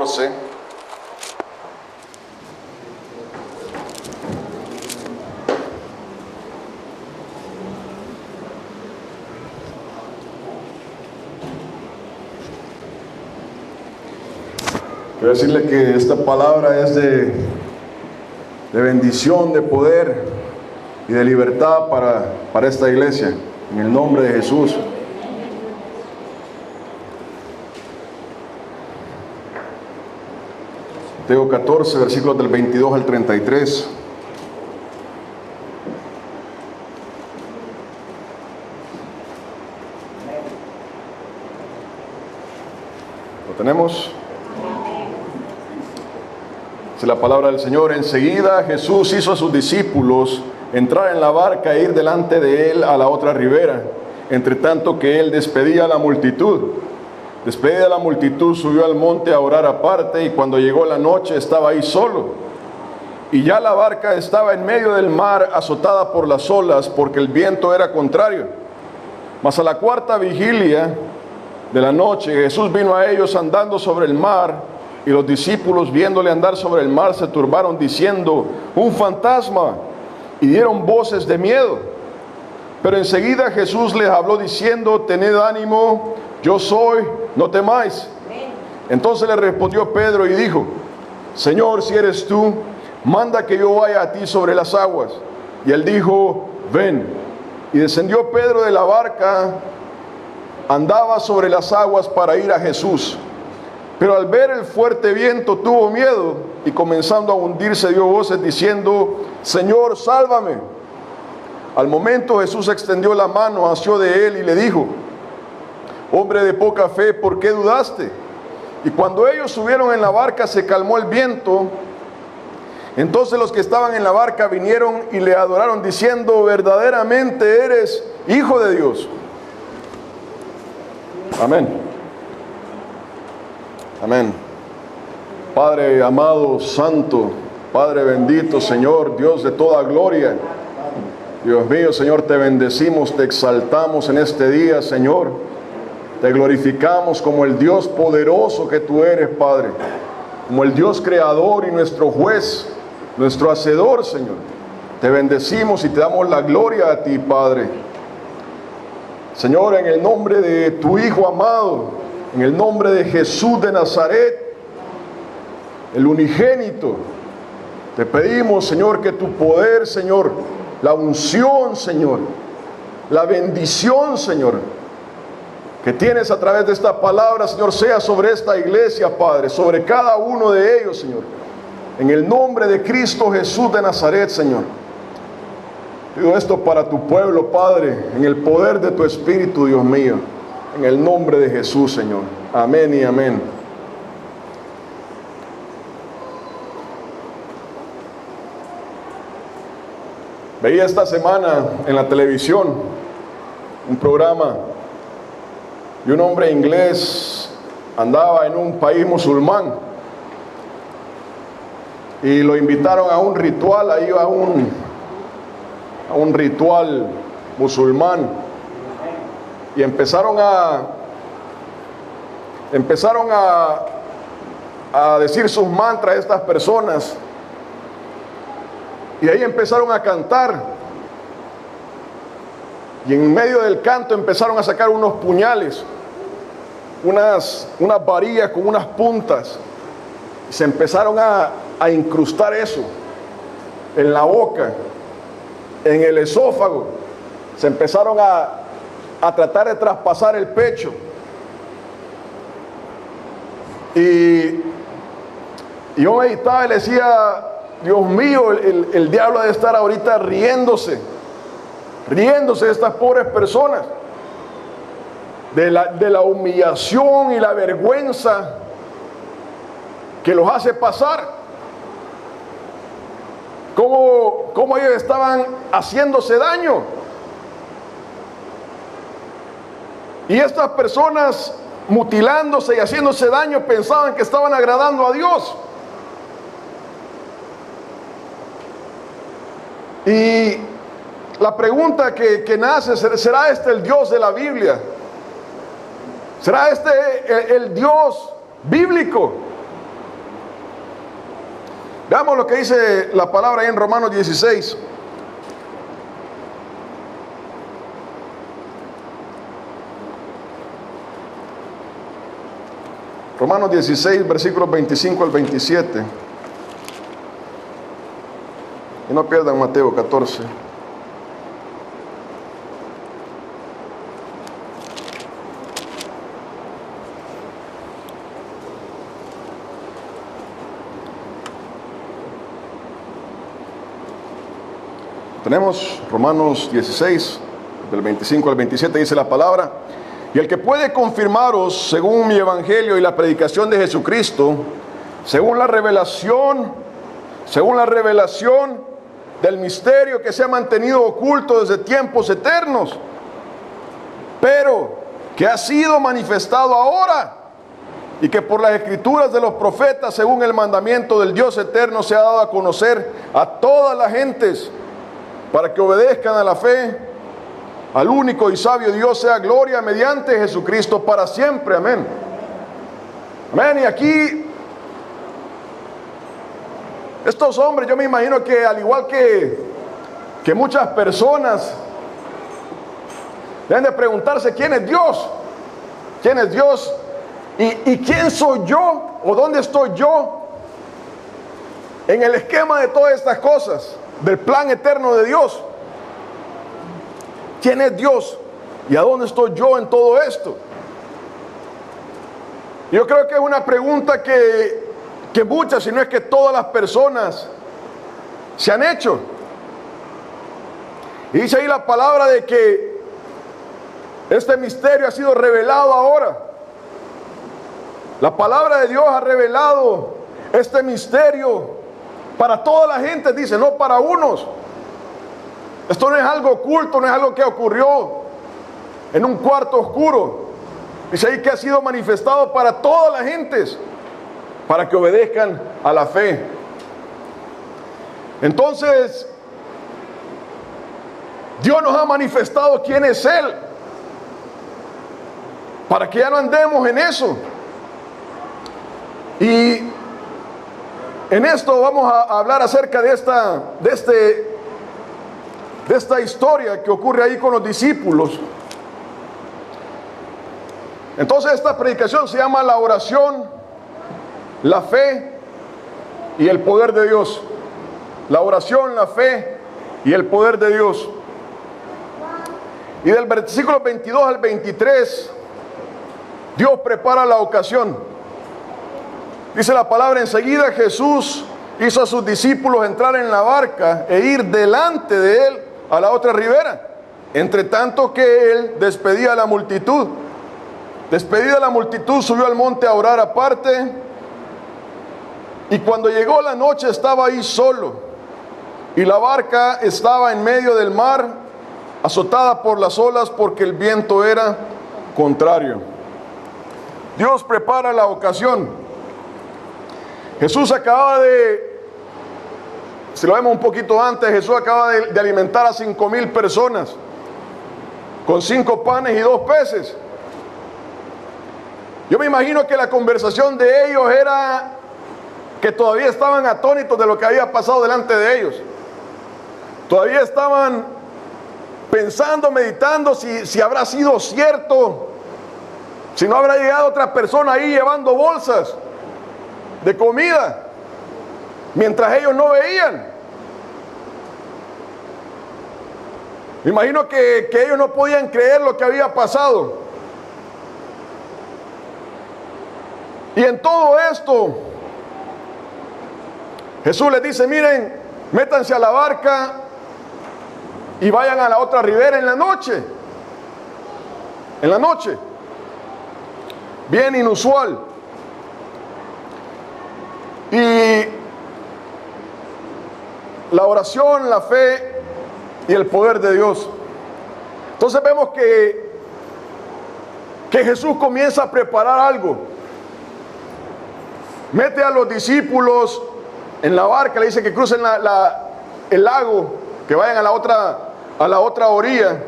14. Quiero decirle que esta palabra es de bendición, de poder y de libertad para esta iglesia, en el nombre de Jesús. Mateo 14, versículos del 22 al 33. ¿Lo tenemos? Dice la palabra del Señor: enseguida Jesús hizo a sus discípulos entrar en la barca e ir delante de él a la otra ribera, entre tanto que él despedía a la multitud. Despedida la multitud, subió al monte a orar aparte, y cuando llegó la noche estaba ahí solo. Y ya la barca estaba en medio del mar, azotada por las olas, porque el viento era contrario. Mas a la cuarta vigilia de la noche, Jesús vino a ellos andando sobre el mar, y los discípulos, viéndole andar sobre el mar, se turbaron, diciendo: un fantasma, y dieron voces de miedo. Pero enseguida Jesús les habló diciendo: tened ánimo, yo soy, no temáis. Entonces le respondió Pedro y dijo: Señor, si eres tú, manda que yo vaya a ti sobre las aguas. Y él dijo: ven. Y descendió Pedro de la barca, andaba sobre las aguas para ir a Jesús. Pero al ver el fuerte viento tuvo miedo, y comenzando a hundirse dio voces diciendo: Señor, sálvame. Al momento Jesús extendió la mano, asió de él y le dijo: hombre de poca fe, ¿por qué dudaste? Y cuando ellos subieron en la barca se calmó el viento. Entonces los que estaban en la barca vinieron y le adoraron diciendo: verdaderamente eres Hijo de Dios. Amén. Amén. Padre amado, santo, Padre bendito, Señor, Dios de toda gloria. Dios mío, Señor, te bendecimos, te exaltamos en este día, Señor. Te glorificamos como el Dios poderoso que tú eres, Padre. Como el Dios creador y nuestro juez, nuestro hacedor, Señor. Te bendecimos y te damos la gloria a ti, Padre. Señor, en el nombre de tu Hijo amado, en el nombre de Jesús de Nazaret, el unigénito, te pedimos, Señor, que tu poder, Señor, la unción, Señor, la bendición, Señor, que tienes a través de esta palabra, Señor, sea sobre esta iglesia, Padre, sobre cada uno de ellos, Señor. En el nombre de Cristo Jesús de Nazaret, Señor. Pido esto para tu pueblo, Padre, en el poder de tu Espíritu, Dios mío. En el nombre de Jesús, Señor. Amén y amén. Veía esta semana en la televisión un programa y un hombre inglés andaba en un país musulmán y lo invitaron a un ritual, ahí a un ritual musulmán, y empezaron a decir sus mantras estas personas, y ahí empezaron a cantar, y en medio del canto empezaron a sacar unos puñales, unas varillas con unas puntas, y se empezaron a incrustar eso en la boca, en el esófago. Se empezaron a tratar de traspasar el pecho, y yo meditaba y le decía: Dios mío, el diablo ha de estar ahorita riéndose de estas pobres personas, de la humillación y la vergüenza que los hace pasar. Cómo ellos estaban haciéndose daño. Y estas personas, mutilándose y haciéndose daño, pensaban que estaban agradando a Dios. Y la pregunta que nace: ¿será este el Dios de la Biblia? ¿Será este el Dios bíblico? Veamos lo que dice la palabra ahí en Romanos 16. Romanos 16, versículos 25 al 27. Y no pierdan Mateo 14. Tenemos Romanos 16, del 25 al 27, dice la palabra: y el que puede confirmaros, según mi evangelio y la predicación de Jesucristo, según la revelación del misterio que se ha mantenido oculto desde tiempos eternos, pero que ha sido manifestado ahora, y que por las escrituras de los profetas, según el mandamiento del Dios eterno, se ha dado a conocer a todas las gentes, para que obedezcan a la fe. Al único y sabio Dios sea gloria mediante Jesucristo para siempre. Amén. Amén. Y aquí, estos hombres, yo me imagino que al igual que muchas personas, deben de preguntarse: ¿quién es Dios? ¿Quién es Dios? ¿Y quién soy yo? ¿O dónde estoy yo en el esquema de todas estas cosas, del plan eterno de Dios? ¿Quién es Dios? ¿Y a dónde estoy yo en todo esto? Yo creo que es una pregunta que muchas, si no es que todas las personas se han hecho. Y dice ahí la palabra de que este misterio ha sido revelado ahora. La palabra de Dios ha revelado este misterio para toda la gente, dice, no para unos. Esto no es algo oculto, no es algo que ocurrió en un cuarto oscuro. Dice ahí que ha sido manifestado para todas las gentes, para que obedezcan a la fe. Entonces, Dios nos ha manifestado quién es Él, para que ya no andemos en eso. Y en esto vamos a hablar acerca de esta historia que ocurre ahí con los discípulos. Entonces esta predicación se llama la oración, la fe y el poder de Dios. La oración, la fe y el poder de Dios. Y del versículo 22 al 23, Dios prepara la ocasión. Dice la palabra: enseguida Jesús hizo a sus discípulos entrar en la barca e ir delante de él a la otra ribera, entre tanto que él despedía a la multitud. Despedida la multitud, subió al monte a orar aparte, y cuando llegó la noche estaba ahí solo, y la barca estaba en medio del mar, azotada por las olas, porque el viento era contrario. Dios prepara la ocasión. Jesús acababa si lo vemos un poquito antes, Jesús acaba de alimentar a 5,000 personas con 5 panes y 2 peces. Yo me imagino que la conversación de ellos era que todavía estaban atónitos de lo que había pasado delante de ellos. Todavía estaban pensando, meditando si habrá sido cierto, si no habrá llegado otra persona ahí llevando bolsas de comida, mientras ellos no veían. Me imagino que ellos no podían creer lo que había pasado. Y en todo esto, Jesús les dice: miren, métanse a la barca y vayan a la otra ribera en la noche. En la noche. Bien inusual. Y la oración, la fe y el poder de Dios. Entonces vemos que Jesús comienza a preparar algo. Mete a los discípulos en la barca, le dice que crucen el lago, que vayan a la otra orilla,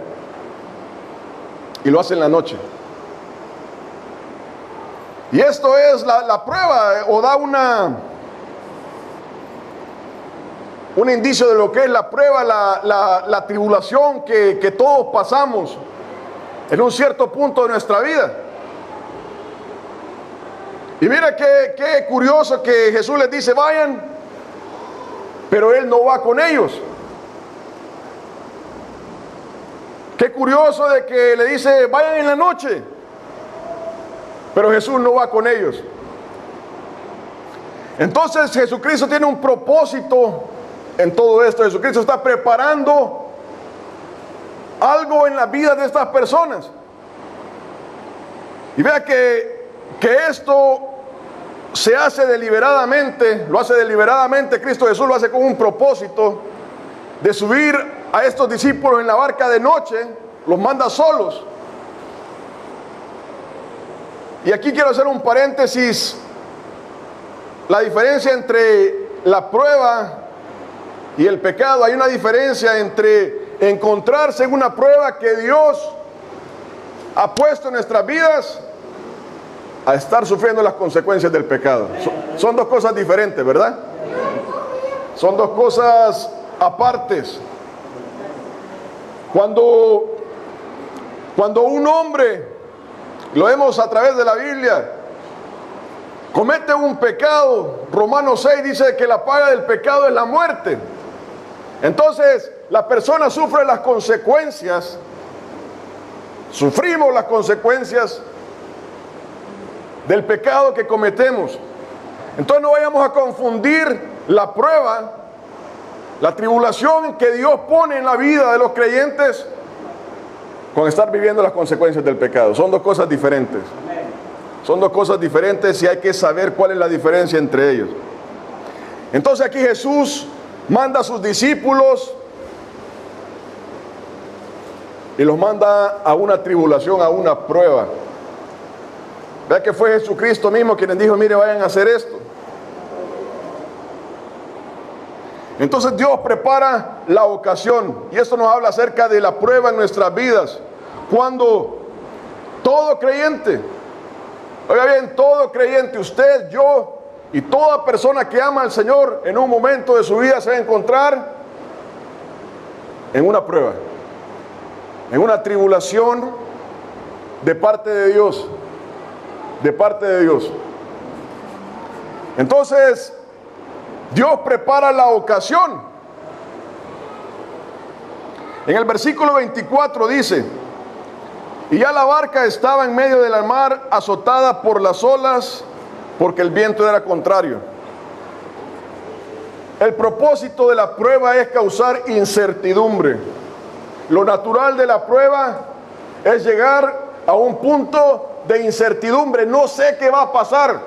y lo hace en la noche. Y esto es la prueba, o da un indicio de lo que es la prueba, la tribulación que todos pasamos en un cierto punto de nuestra vida. Y mira qué curioso que Jesús les dice vayan, pero Él no va con ellos. Qué curioso de que le dice vayan en la noche, pero Jesús no va con ellos. Entonces Jesucristo tiene un propósito en todo esto. Jesucristo está preparando algo en la vida de estas personas. Y vea que esto se hace deliberadamente, lo hace deliberadamente. Cristo Jesús lo hace con un propósito de subir a estos discípulos en la barca de noche, los manda solos. Y aquí quiero hacer un paréntesis. La diferencia entre la prueba y el pecado, hay una diferencia entre encontrarse en una prueba que Dios ha puesto en nuestras vidas a estar sufriendo las consecuencias del pecado. Son dos cosas diferentes, ¿verdad? Son dos cosas apartes. Cuando un hombre, lo vemos a través de la Biblia, comete un pecado, Romanos 6 dice que la paga del pecado es la muerte. Entonces la persona sufre las consecuencias, sufrimos las consecuencias del pecado que cometemos. Entonces no vayamos a confundir la prueba, la tribulación que Dios pone en la vida de los creyentes con estar viviendo las consecuencias del pecado. Son dos cosas diferentes. Son dos cosas diferentes y hay que saber cuál es la diferencia entre ellos. Entonces aquí Jesús manda a sus discípulos y los manda a una tribulación, a una prueba. Vea que fue Jesucristo mismo quien les dijo, mire, vayan a hacer esto. Entonces Dios prepara la ocasión, y esto nos habla acerca de la prueba en nuestras vidas. Cuando todo creyente, oiga bien, todo creyente, usted, yo y toda persona que ama al Señor, en un momento de su vida se va a encontrar en una prueba, en una tribulación de parte de Dios, de parte de Dios. Entonces Dios prepara la ocasión. En el versículo 24 dice: y ya la barca estaba en medio de la mar, azotada por las olas, porque el viento era contrario. El propósito de la prueba es causar incertidumbre. Lo natural de la prueba es llegar a un punto de incertidumbre. No sé qué va a pasar.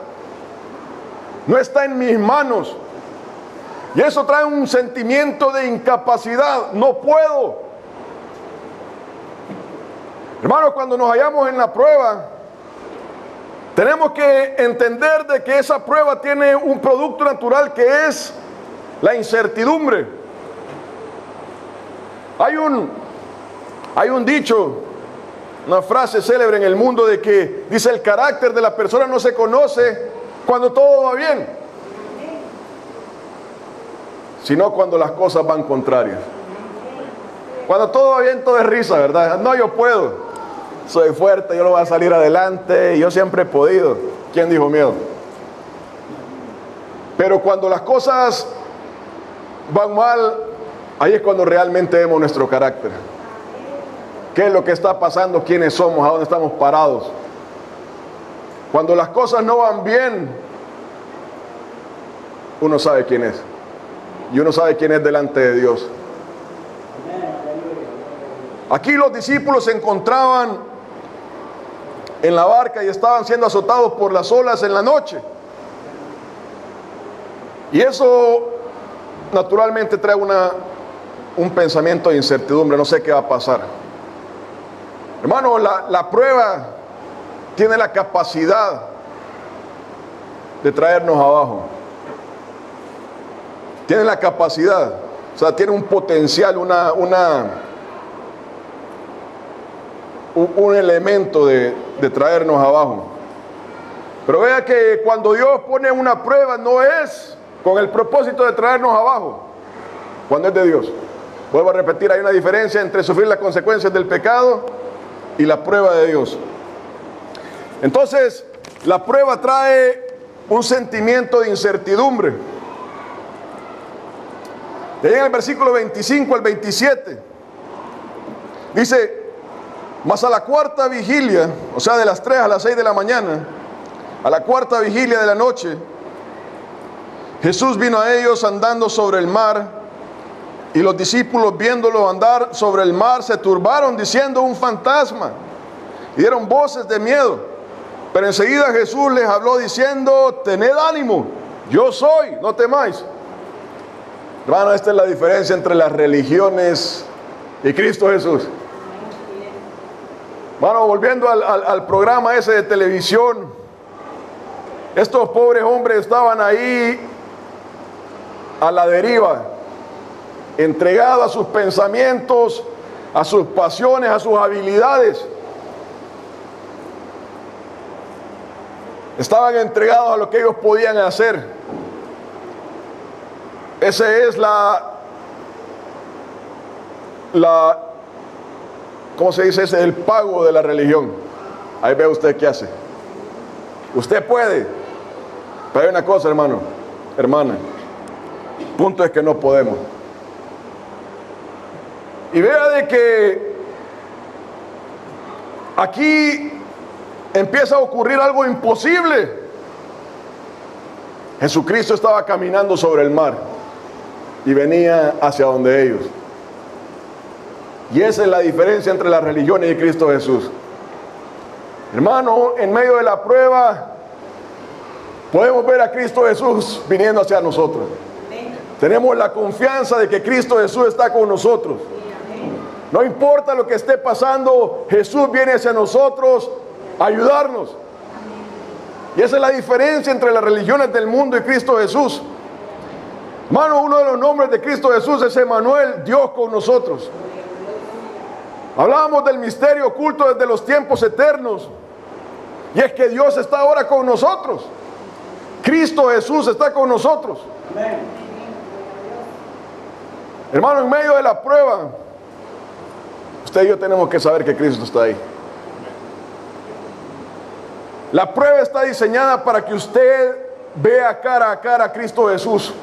No está en mis manos. Y eso trae un sentimiento de incapacidad. No puedo. Hermanos, cuando nos hallamos en la prueba, tenemos que entender de que esa prueba tiene un producto natural que es la incertidumbre. Hay un dicho, una frase célebre en el mundo de que dice: el carácter de la persona no se conoce cuando todo va bien, sino cuando las cosas van contrarias. Cuando todo va bien, todo es risa, ¿verdad? No, yo puedo, soy fuerte, yo lo voy a salir adelante, yo siempre he podido. ¿Quién dijo miedo? Pero cuando las cosas van mal, ahí es cuando realmente vemos nuestro carácter. ¿Qué es lo que está pasando? ¿Quiénes somos? ¿A dónde estamos parados? Cuando las cosas no van bien, uno sabe quién es. Y uno sabe quién es delante de Dios. Aquí los discípulos se encontraban en la barca y estaban siendo azotados por las olas en la noche. Y eso naturalmente trae un pensamiento de incertidumbre. No sé qué va a pasar. Hermano, la prueba tiene la capacidad de traernos abajo. Tiene la capacidad, o sea, tiene un potencial, un elemento de traernos abajo. Pero vea que cuando Dios pone una prueba, no es con el propósito de traernos abajo. cuando es de Dios. Vuelvo a repetir, hay una diferencia entre sufrir las consecuencias del pecado y la prueba de Dios. Entonces, la prueba trae un sentimiento de incertidumbre. De ahí en el versículo 25 al 27, dice: mas a la cuarta vigilia, o sea, de las 3 a las 6 de la mañana, a la cuarta vigilia de la noche, Jesús vino a ellos andando sobre el mar, y los discípulos, viéndolo andar sobre el mar, se turbaron diciendo: un fantasma, y dieron voces de miedo. Pero enseguida Jesús les habló diciendo: tened ánimo, yo soy, no temáis. Hermano, esta es la diferencia entre las religiones y Cristo Jesús. Bueno, volviendo al programa ese de televisión, estos pobres hombres estaban ahí a la deriva, entregados a sus pensamientos, a sus pasiones, a sus habilidades. Estaban entregados a lo que ellos podían hacer. Ese es ¿cómo se dice? Ese es el pago de la religión. Ahí ve usted qué hace. Usted puede, pero hay una cosa, hermano, hermana, el punto es que no podemos. Y vea de que aquí empieza a ocurrir algo imposible. Jesucristo estaba caminando sobre el mar y venía hacia donde ellos. Y esa es la diferencia entre las religiones y Cristo Jesús. Hermano, en medio de la prueba podemos ver a Cristo Jesús viniendo hacia nosotros. Tenemos la confianza de que Cristo Jesús está con nosotros. No importa lo que esté pasando, Jesús viene hacia nosotros a ayudarnos. Y esa es la diferencia entre las religiones del mundo y Cristo Jesús. Hermano, uno de los nombres de Cristo Jesús es Emmanuel, Dios con nosotros. Hablábamos del misterio oculto desde los tiempos eternos, y es que Dios está ahora con nosotros. Cristo Jesús está con nosotros. Amén. Hermano, en medio de la prueba, usted y yo tenemos que saber que Cristo está ahí. La prueba está diseñada para que usted vea cara a cara a Cristo Jesús.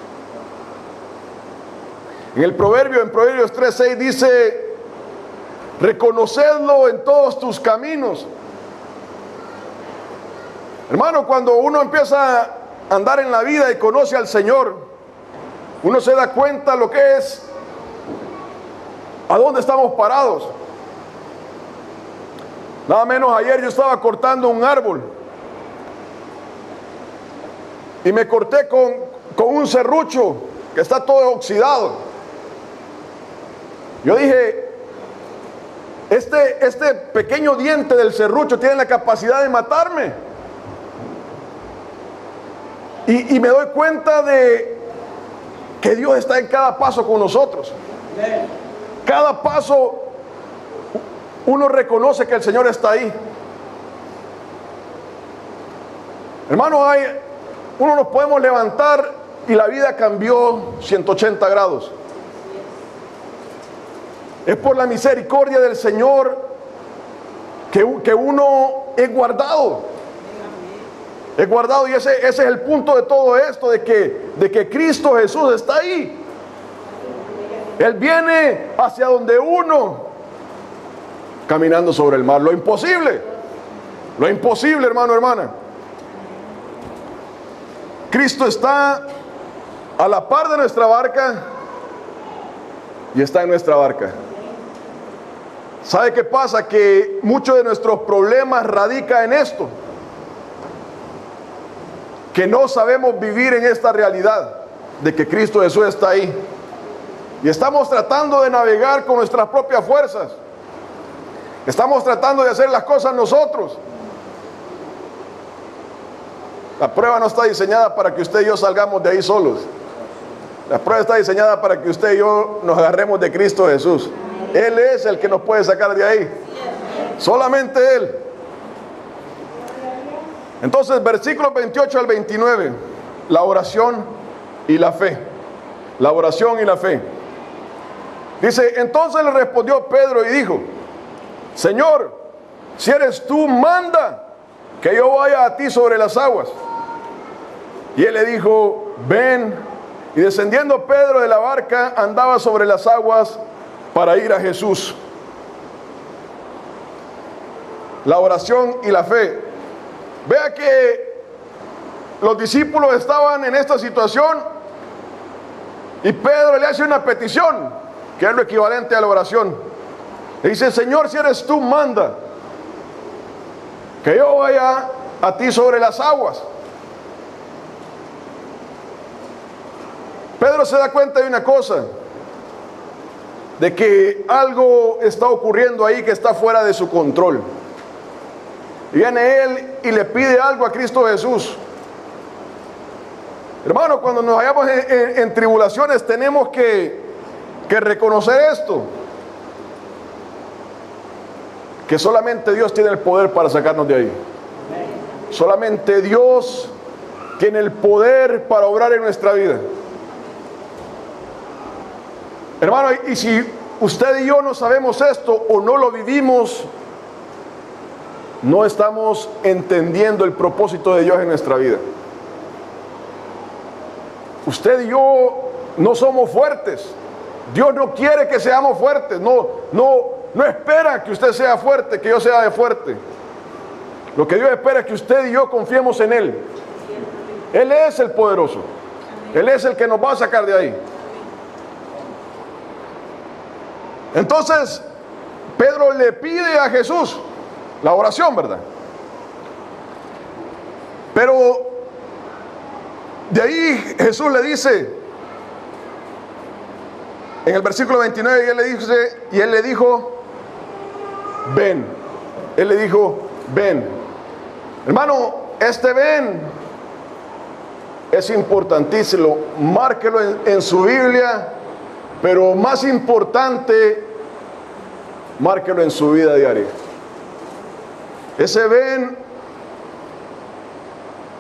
En Proverbios 3:6 dice: reconocedlo en todos tus caminos. Hermano, cuando uno empieza a andar en la vida y conoce al Señor, uno se da cuenta lo que es, a dónde estamos parados. Nada menos ayer yo estaba cortando un árbol y me corté con un serrucho que está todo oxidado. Yo dije, este pequeño diente del serrucho tiene la capacidad de matarme. Y me doy cuenta de que Dios está en cada paso con nosotros. Cada paso uno reconoce que el Señor está ahí. Hermano, uno nos podemos levantar y la vida cambió 180 grados. Es por la misericordia del Señor que uno es guardado. Es guardado, y ese es el punto de todo esto, de que Cristo Jesús está ahí. Él viene hacia donde uno, caminando sobre el mar. Lo imposible, hermano, hermana. Cristo está a la par de nuestra barca y está en nuestra barca. ¿Sabe qué pasa? Que muchos de nuestros problemas radican en esto, que no sabemos vivir en esta realidad de que Cristo Jesús está ahí, y estamos tratando de navegar con nuestras propias fuerzas. Estamos tratando de hacer las cosas nosotros. La prueba no está diseñada para que usted y yo salgamos de ahí solos. La prueba está diseñada para que usted y yo nos agarremos de Cristo Jesús. Él es el que nos puede sacar de ahí. Solamente Él. Entonces, versículos 28 al 29, la oración y la fe. La oración y la fe. Dice, entonces le respondió Pedro y dijo, Señor, si eres tú, manda que yo vaya a ti sobre las aguas. Y él le dijo, ven. Y descendiendo Pedro de la barca, andaba sobre las aguas para ir a Jesús. La oración y la fe. Vea que los discípulos estaban en esta situación y Pedro le hace una petición, que es lo equivalente a la oración. Le dice, Señor, si eres tú, manda que yo vaya a ti sobre las aguas. Pedro se da cuenta de una cosa, de que algo está ocurriendo ahí que está fuera de su control. Y viene él y le pide algo a Cristo Jesús. Hermano, cuando nos hallamos en tribulaciones tenemos que reconocer esto, que solamente Dios tiene el poder para sacarnos de ahí. Solamente Dios tiene el poder para obrar en nuestra vida. Hermano, y si usted y yo no sabemos esto o no lo vivimos, no estamos entendiendo el propósito de Dios en nuestra vida. Usted y yo no somos fuertes. Dios no quiere que seamos fuertes. No espera que usted sea fuerte, que yo sea fuerte. Lo que Dios espera es que usted y yo confiemos en Él. Él es el poderoso. Él es el que nos va a sacar de ahí. Entonces, Pedro le pide a Jesús la oración, ¿verdad? Pero de ahí Jesús le dice, en el versículo 29, y él le dijo, ven. Él le dijo, ven. Hermano, este ven es importantísimo. Márquelo en su Biblia, pero más importante, márquelo en su vida diaria. Ese ven,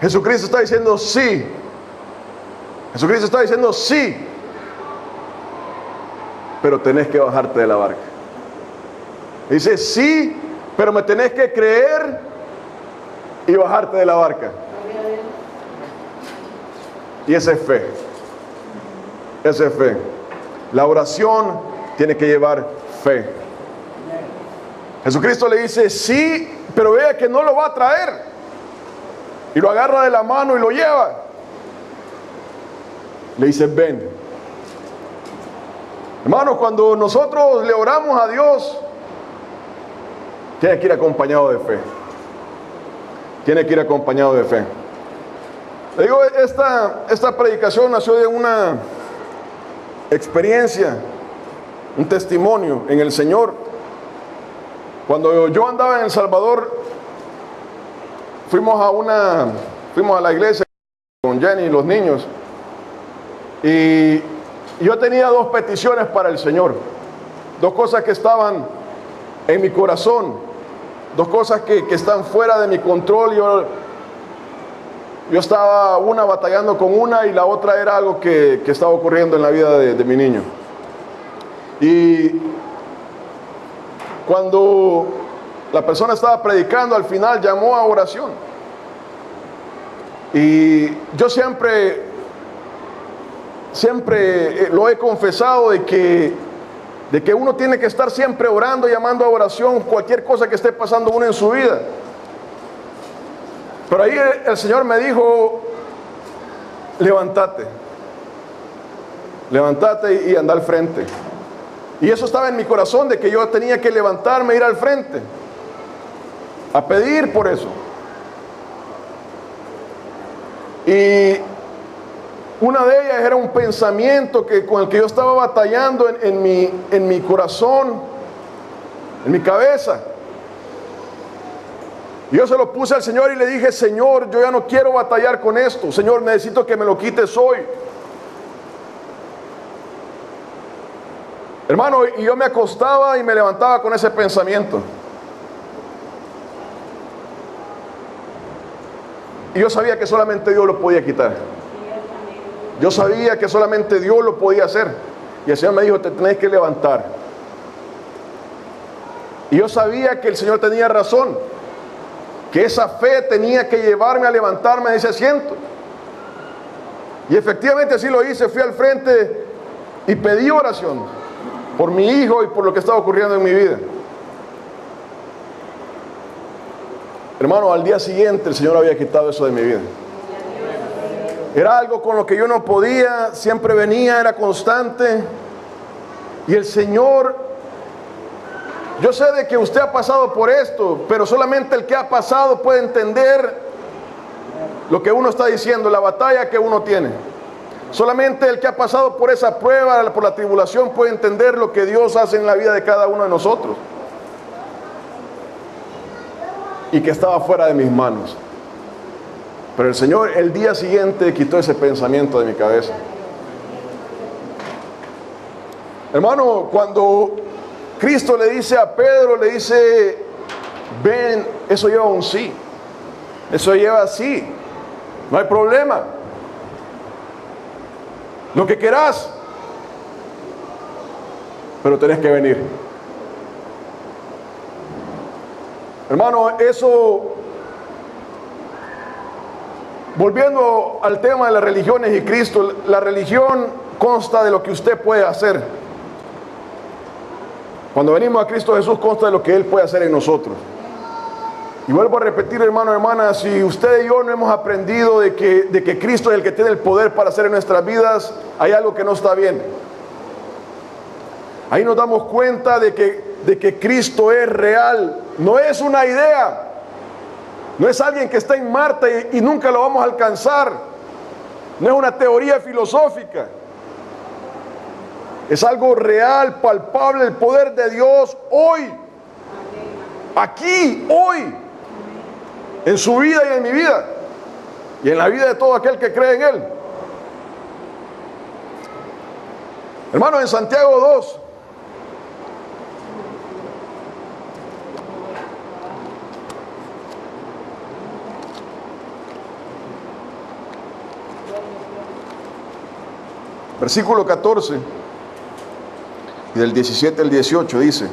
Jesucristo está diciendo sí. Jesucristo está diciendo sí, pero tenés que bajarte de la barca. Dice sí, pero me tenés que creer y bajarte de la barca. Y esa es fe. Esa es fe. La oración tiene que llevar fe. Jesucristo le dice sí, pero vea que no lo va a traer. Y lo agarra de la mano y lo lleva. Le dice ven. Hermanos, cuando nosotros le oramos a Dios, tiene que ir acompañado de fe. Tiene que ir acompañado de fe. Le digo, esta predicación nació de una experiencia, un testimonio en el Señor. Cuando yo andaba en El Salvador, fuimos a la iglesia con Jenny y los niños, y yo tenía dos peticiones para el Señor, dos cosas que estaban en mi corazón, dos cosas que están fuera de mi control. Yo estaba batallando con una y la otra era algo que estaba ocurriendo en la vida de mi niño. Y cuando la persona estaba predicando, al final llamó a oración. Y yo siempre lo he confesado de que uno tiene que estar siempre orando, llamando a oración cualquier cosa que esté pasando uno en su vida. Pero ahí el Señor me dijo, levántate y anda al frente. Y eso estaba en mi corazón, de que yo tenía que levantarme e ir al frente a pedir por eso. Y una de ellas era un pensamiento con el que yo estaba batallando en mi corazón, en mi cabeza. Yo se lo puse al Señor y le dije, Señor, yo ya no quiero batallar con esto. Señor, necesito que me lo quites hoy. Hermano, y yo me acostaba y me levantaba con ese pensamiento. Y yo sabía que solamente Dios lo podía quitar. Yo sabía que solamente Dios lo podía hacer. Y el Señor me dijo, te tenés que levantar. Y yo sabía que el Señor tenía razón, que esa fe tenía que llevarme a levantarme de ese asiento. Y efectivamente así lo hice. Fui al frente y pedí oración por mi hijo y por lo que estaba ocurriendo en mi vida. Hermano, al día siguiente el Señor había quitado eso de mi vida. Era algo con lo que yo no podía, siempre venía, era constante. Y el Señor, yo sé de que usted ha pasado por esto, pero solamente el que ha pasado puede entender lo que uno está diciendo, la batalla que uno tiene. Solamente el que ha pasado por esa prueba, por la tribulación, puede entender lo que Dios hace en la vida de cada uno de nosotros. Y que estaba fuera de mis manos. Pero el Señor el día siguiente quitó ese pensamiento de mi cabeza. Hermano, cuando Cristo le dice a Pedro, le dice, ven, eso lleva un sí. Eso lleva sí. No hay problema. Lo que querás. Pero tenés que venir. Hermano, eso... Volviendo al tema de las religiones y Cristo, la religión consta de lo que usted puede hacer. Cuando venimos a Cristo Jesús consta de lo que Él puede hacer en nosotros. Y vuelvo a repetir, hermano, hermana, si usted y yo no hemos aprendido de que Cristo es el que tiene el poder para hacer en nuestras vidas, hay algo que no está bien. Ahí nos damos cuenta de que Cristo es real, no es una idea. No es alguien que está en Marte y nunca lo vamos a alcanzar. No es una teoría filosófica. Es algo real, palpable, el poder de Dios hoy. Aquí, hoy. En su vida y en mi vida. Y en la vida de todo aquel que cree en Él. Hermano, en Santiago 2. Versículo 14 y del 17 al 18 dice,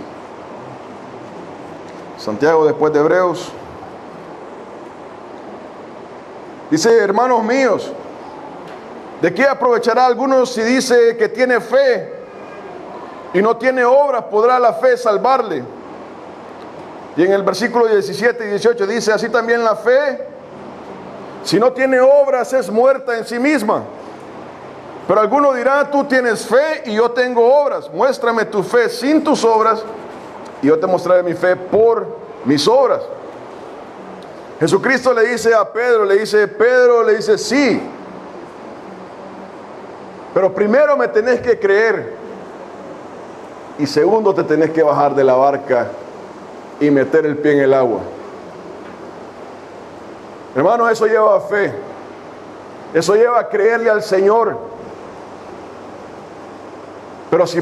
Santiago después de Hebreos, dice, hermanos míos, ¿de qué aprovechará alguno si dice que tiene fe y no tiene obras? ¿Podrá la fe salvarle? Y en el versículo 17 y 18 dice, así también la fe, si no tiene obras, es muerta en sí misma. Pero alguno dirá, tú tienes fe y yo tengo obras. Muéstrame tu fe sin tus obras y yo te mostraré mi fe por mis obras. Jesucristo le dice a Pedro, Pedro le dice, sí. Pero primero me tenés que creer. Y segundo te tenés que bajar de la barca y meter el pie en el agua. Hermano, eso lleva fe. Eso lleva a creerle al Señor. Pero si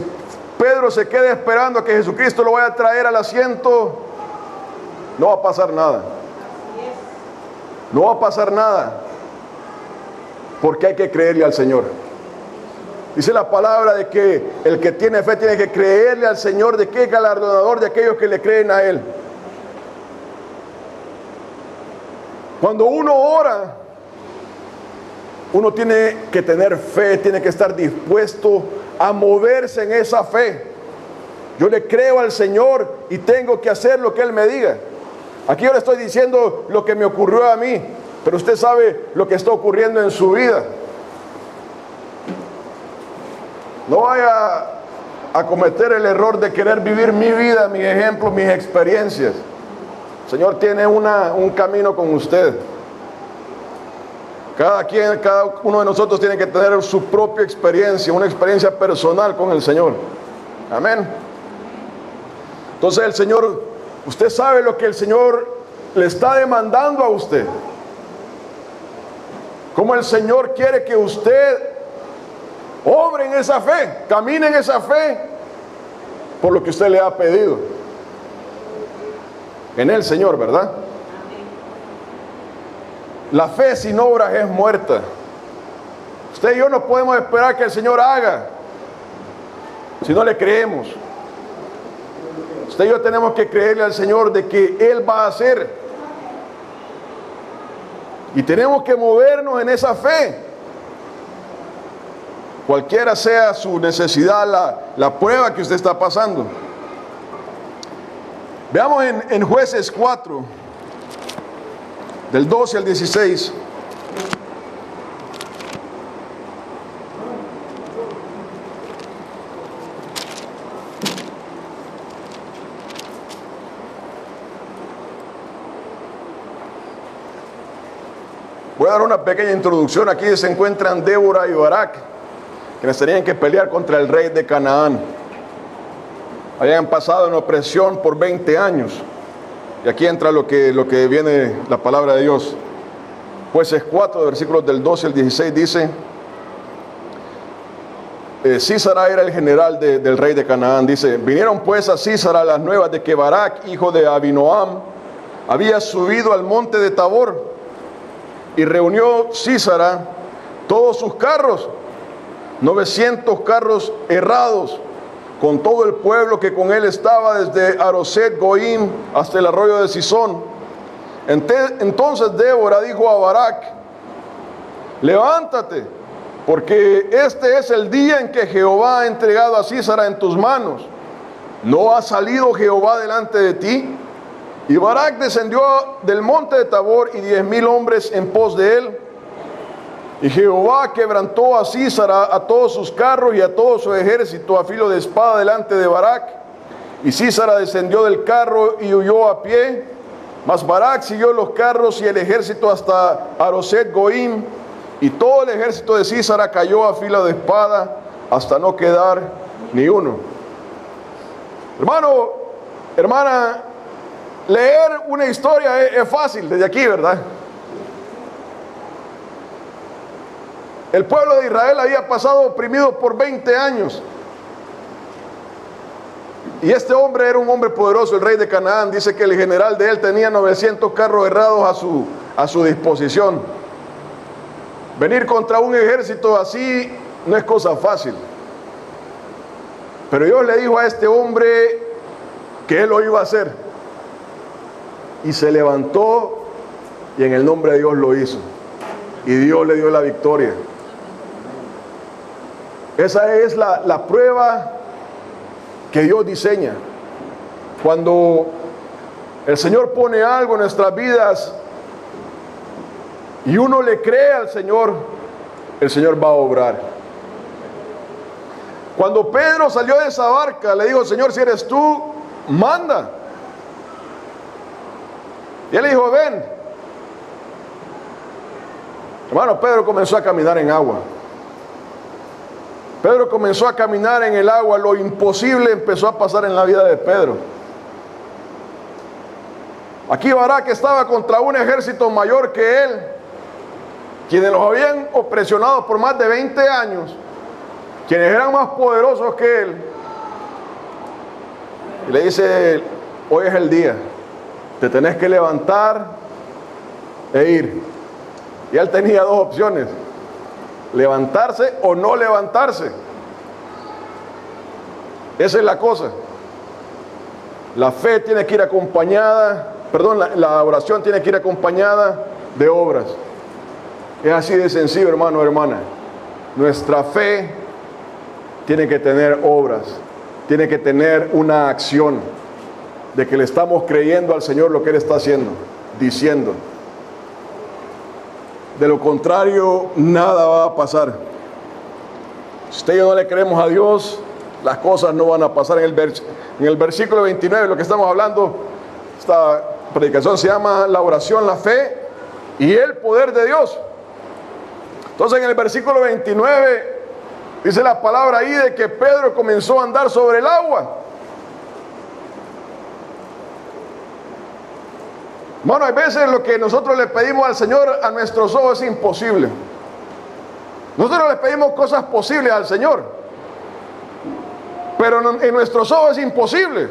Pedro se queda esperando a que Jesucristo lo vaya a traer al asiento, no va a pasar nada. No va a pasar nada. Porque hay que creerle al Señor. Dice la palabra de que el que tiene fe tiene que creerle al Señor, de que es galardonador de aquellos que le creen a Él. Cuando uno ora, uno tiene que tener fe, tiene que estar dispuesto a moverse en esa fe. Yo le creo al Señor y tengo que hacer lo que Él me diga. Aquí yo le estoy diciendo lo que me ocurrió a mí, pero usted sabe lo que está ocurriendo en su vida. No vaya a cometer el error de querer vivir mi vida, mis ejemplos, mis experiencias. El Señor tiene un camino con usted. Cada uno de nosotros tiene que tener su propia experiencia, una experiencia personal con el Señor. Amén. Entonces el Señor, usted sabe lo que el Señor le está demandando a usted. Cómo el Señor quiere que usted obre en esa fe, camine en esa fe, por lo que usted le ha pedido. En el Señor, ¿verdad? La fe sin obras es muerta. Usted y yo no podemos esperar que el Señor haga si no le creemos. Usted y yo tenemos que creerle al Señor de que Él va a hacer. Y tenemos que movernos en esa fe. Cualquiera sea su necesidad, la prueba que usted está pasando. Veamos en Jueces 4, del 12 al 16. Voy a dar una pequeña introducción. Aquí se encuentran Débora y Barak, quienes tenían que pelear contra el rey de Canaán. Habían pasado en opresión por 20 años. Y aquí entra lo que viene la palabra de Dios. Jueces 4, versículos del 12 al 16 dice: Sísara era el general del rey de Canaán. Dice: vinieron pues a Sísara las nuevas de que Barak, hijo de Abinoam, había subido al monte de Tabor. Y reunió Sísara todos sus carros, 900 carros herrados, con todo el pueblo que con él estaba, desde Aroset Goim hasta el arroyo de Sisón. Entonces Débora dijo a Barak: levántate, porque este es el día en que Jehová ha entregado a Sísara en tus manos. ¿No ha salido Jehová delante de ti? Y Barak descendió del monte de Tabor y 10,000 hombres en pos de él. Y Jehová quebrantó a Sísara, a todos sus carros y a todo su ejército a filo de espada delante de Barak. Y Sísara descendió del carro y huyó a pie. Mas Barak siguió los carros y el ejército hasta Aroset Goim. Y todo el ejército de Sísara cayó a filo de espada hasta no quedar ni uno. Hermano, hermana, leer una historia es fácil desde aquí, ¿verdad? El pueblo de Israel había pasado oprimido por 20 años. Y este hombre era un hombre poderoso, el rey de Canaán. Dice que el general de él tenía 900 carros herrados a su disposición. Venir contra un ejército así no es cosa fácil. Pero Dios le dijo a este hombre que él lo iba a hacer. Y se levantó y en el nombre de Dios lo hizo. Y Dios le dio la victoria. Esa es la prueba que Dios diseña. Cuando el Señor pone algo en nuestras vidas y uno le cree al Señor, el Señor va a obrar. Cuando Pedro salió de esa barca, le dijo: Señor, si eres tú, manda. Y él le dijo: ven. Hermano, Pedro comenzó a caminar en agua. Pedro comenzó a caminar en el agua. Lo imposible empezó a pasar en la vida de Pedro. Aquí Barak estaba contra un ejército mayor que él, quienes los habían opresionado por más de 20 años, quienes eran más poderosos que él. Y le dice: hoy es el día. Te tenés que levantar e ir. Y él tenía dos opciones: levantarse o no levantarse. Esa es la cosa. La fe tiene que ir acompañada, la oración tiene que ir acompañada de obras. Es así de sencillo, hermano, hermana. Nuestra fe tiene que tener obras, tiene que tener una acción de que le estamos creyendo al Señor lo que Él está haciendo, diciendo. De lo contrario, nada va a pasar. Si usted y yo no le creemos a Dios, las cosas no van a pasar. En el versículo 29, lo que estamos hablando, esta predicación se llama la oración, la fe y el poder de Dios. Entonces, en el versículo 29 dice la palabra ahí de que Pedro comenzó a andar sobre el agua. Bueno, hay veces lo que nosotros le pedimos al Señor a nuestros ojos es imposible. Nosotros le pedimos cosas posibles al Señor, pero en nuestros ojos es imposible.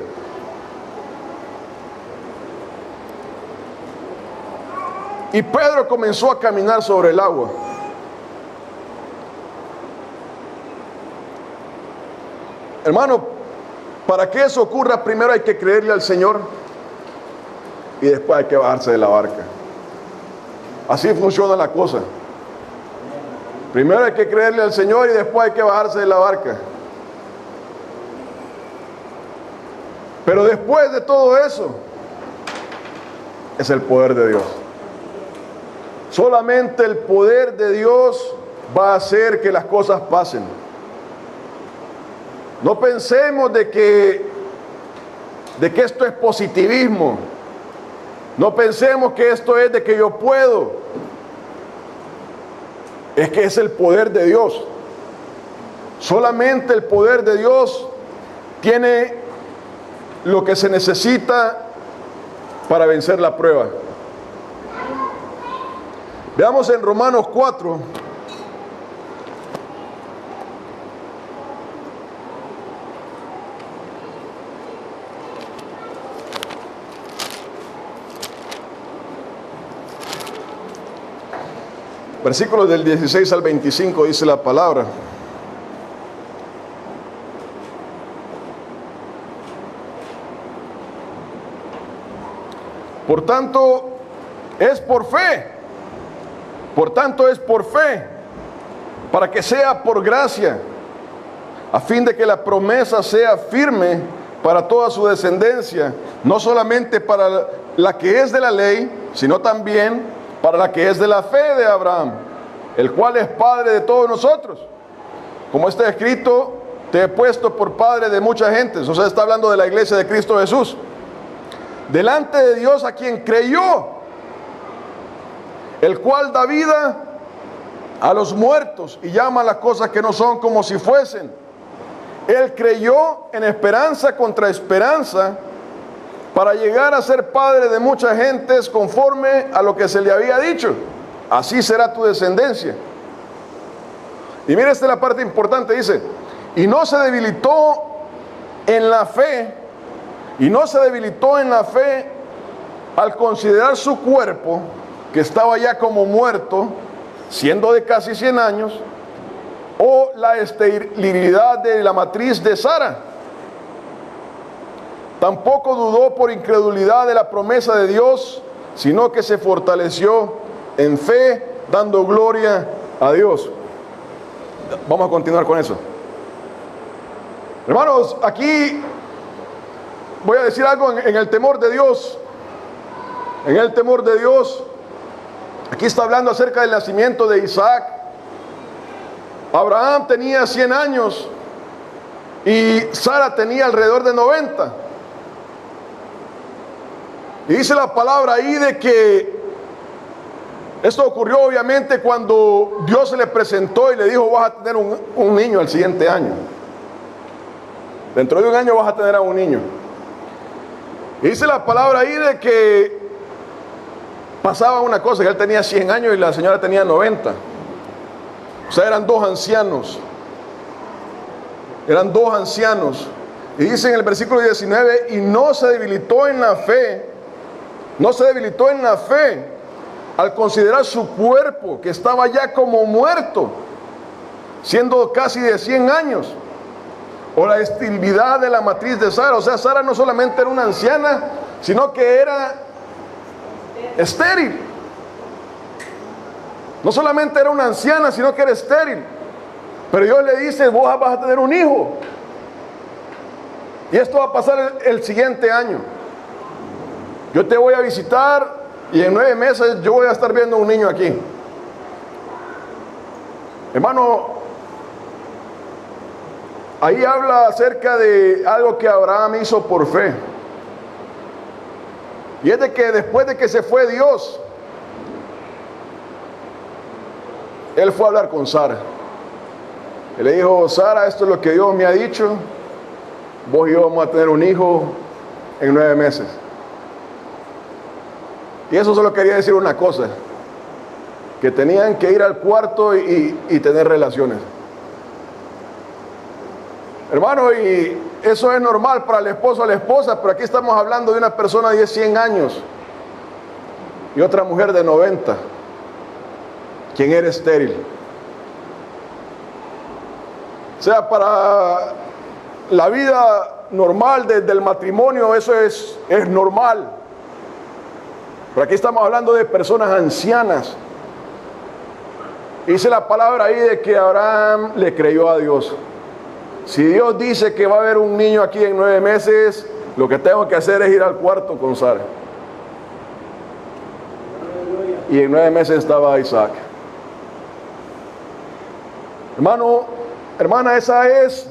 Y Pedro comenzó a caminar sobre el agua. Hermano, para que eso ocurra, primero hay que creerle al Señor y después hay que bajarse de la barca. Así funciona la cosa. Primero hay que creerle al Señor y después hay que bajarse de la barca. Pero después de todo eso, es el poder de Dios. Solamente el poder de Dios va a hacer que las cosas pasen. No pensemos de que esto es positivismo. No pensemos que esto es de que yo puedo. Es que es el poder de Dios. Solamente el poder de Dios tiene lo que se necesita para vencer la prueba. Veamos en Romanos 4. Versículos del 16 al 25 dice la palabra. Por tanto, es por fe. Por tanto, es por fe, para que sea por gracia, a fin de que la promesa sea firme para toda su descendencia, no solamente para la que es de la ley, sino también para la que es de la fe de Abraham, el cual es padre de todos nosotros. Como está escrito, te he puesto por padre de mucha gente. O sea, está hablando de la iglesia de Cristo Jesús. Delante de Dios a quien creyó, el cual da vida a los muertos y llama a las cosas que no son como si fuesen. Él creyó en esperanza contra esperanza, para llegar a ser padre de muchas gentes conforme a lo que se le había dicho. Así será tu descendencia. Y mire, esta es la parte importante, dice, y no se debilitó en la fe, al considerar su cuerpo, que estaba ya como muerto, siendo de casi 100 años, o la esterilidad de la matriz de Sara. Tampoco dudó por incredulidad de la promesa de Dios, sino que se fortaleció en fe, dando gloria a Dios. Vamos a continuar con eso. Hermanos, aquí voy a decir algo en el temor de Dios. En el temor de Dios. Aquí está hablando acerca del nacimiento de Isaac. Abraham tenía 100 años y Sara tenía alrededor de 90. Y dice la palabra ahí de que esto ocurrió obviamente cuando Dios se le presentó y le dijo: vas a tener un niño el siguiente año. Dentro de un año vas a tener a un niño. Y dice la palabra ahí de que pasaba una cosa, que él tenía 100 años y la señora tenía 90. O sea, eran dos ancianos. Eran dos ancianos. Y dice en el versículo 19, y no se debilitó en la fe. No se debilitó en la fe al considerar su cuerpo, que estaba ya como muerto, siendo casi de 100 años. O la esterilidad de la matriz de Sara. O sea, Sara no solamente era una anciana, sino que era estéril. No solamente era una anciana, sino que era estéril. Pero Dios le dice: vos vas a tener un hijo. Y esto va a pasar el siguiente año. Yo te voy a visitar y en 9 meses yo voy a estar viendo un niño aquí. Hermano, ahí habla acerca de algo que Abraham hizo por fe. Y es de que después de que se fue Dios, él fue a hablar con Sara. Él le dijo: Sara, esto es lo que Dios me ha dicho. Vos y yo vamos a tener un hijo en 9 meses. Y eso solo quería decir una cosa: que tenían que ir al cuarto y tener relaciones. Hermano, y eso es normal para el esposo o la esposa, pero aquí estamos hablando de una persona de 100 años y otra mujer de 90, quien era estéril. O sea, la vida normal del matrimonio, eso es normal. Pero aquí estamos hablando de personas ancianas. Dice la palabra ahí de que Abraham le creyó a Dios. Si Dios dice que va a haber un niño aquí en 9 meses, lo que tengo que hacer es ir al cuarto con Sara. Y en 9 meses estaba Isaac. Hermano, hermana, esa es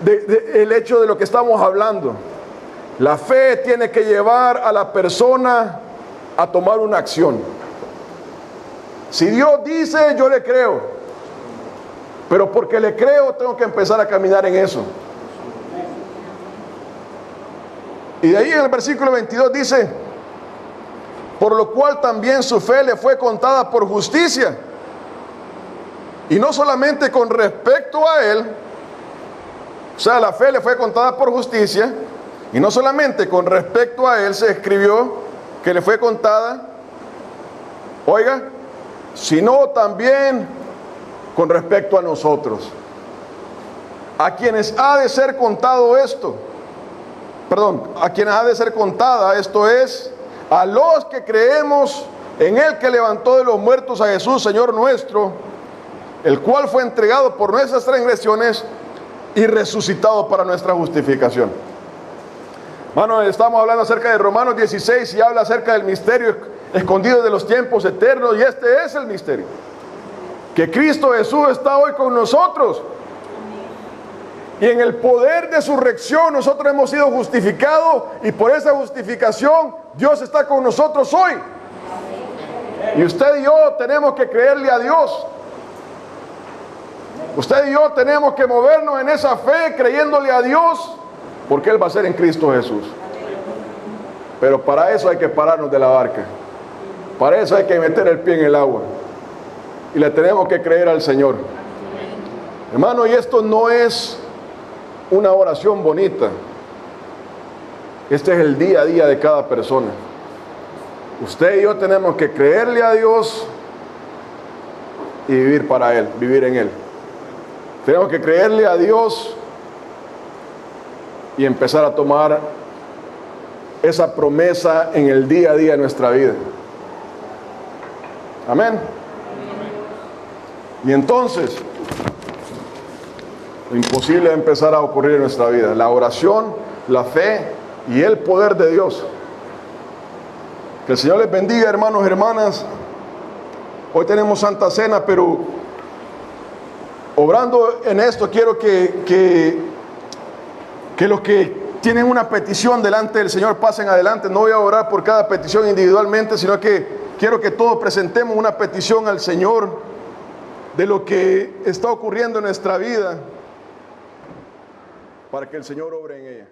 el hecho de lo que estamos hablando. La fe tiene que llevar a la persona a tomar una acción. Si Dios dice, yo le creo. Pero porque le creo, tengo que empezar a caminar en eso. Y de ahí en el versículo 22 dice, por lo cual también su fe le fue contada por justicia. Y no solamente con respecto a él, o sea, la fe le fue contada por justicia, y no solamente con respecto a él se escribió que le fue contada, oiga, sino también con respecto a nosotros, a quienes ha de ser contado esto, a quienes ha de ser contada, esto es, a los que creemos en el que levantó de los muertos a Jesús, Señor nuestro, el cual fue entregado por nuestras transgresiones y resucitado para nuestra justificación. Hermano, estamos hablando acerca de Romanos 16 y habla acerca del misterio escondido de los tiempos eternos, y este es el misterio, que Cristo Jesús está hoy con nosotros, y en el poder de su resurrección nosotros hemos sido justificados, y por esa justificación Dios está con nosotros hoy. Y usted y yo tenemos que creerle a Dios. Usted y yo tenemos que movernos en esa fe, creyéndole a Dios, porque Él va a ser en Cristo Jesús. Pero para eso hay que pararnos de la barca. Para eso hay que meter el pie en el agua. Y le tenemos que creer al Señor. Hermano, y esto no es una oración bonita. Este es el día a día de cada persona. Usted y yo tenemos que creerle a Dios y vivir para Él, vivir en Él. Tenemos que creerle a Dios y empezar a tomar esa promesa en el día a día de nuestra vida. Amén. Y entonces, lo imposible va a empezar a ocurrir en nuestra vida. La oración, la fe y el poder de Dios. Que el Señor les bendiga, hermanos, hermanas. Hoy tenemos Santa Cena, pero obrando en esto, quiero que los que tienen una petición delante del Señor pasen adelante. No voy a orar por cada petición individualmente, sino que quiero que todos presentemos una petición al Señor de lo que está ocurriendo en nuestra vida, para que el Señor obre en ella.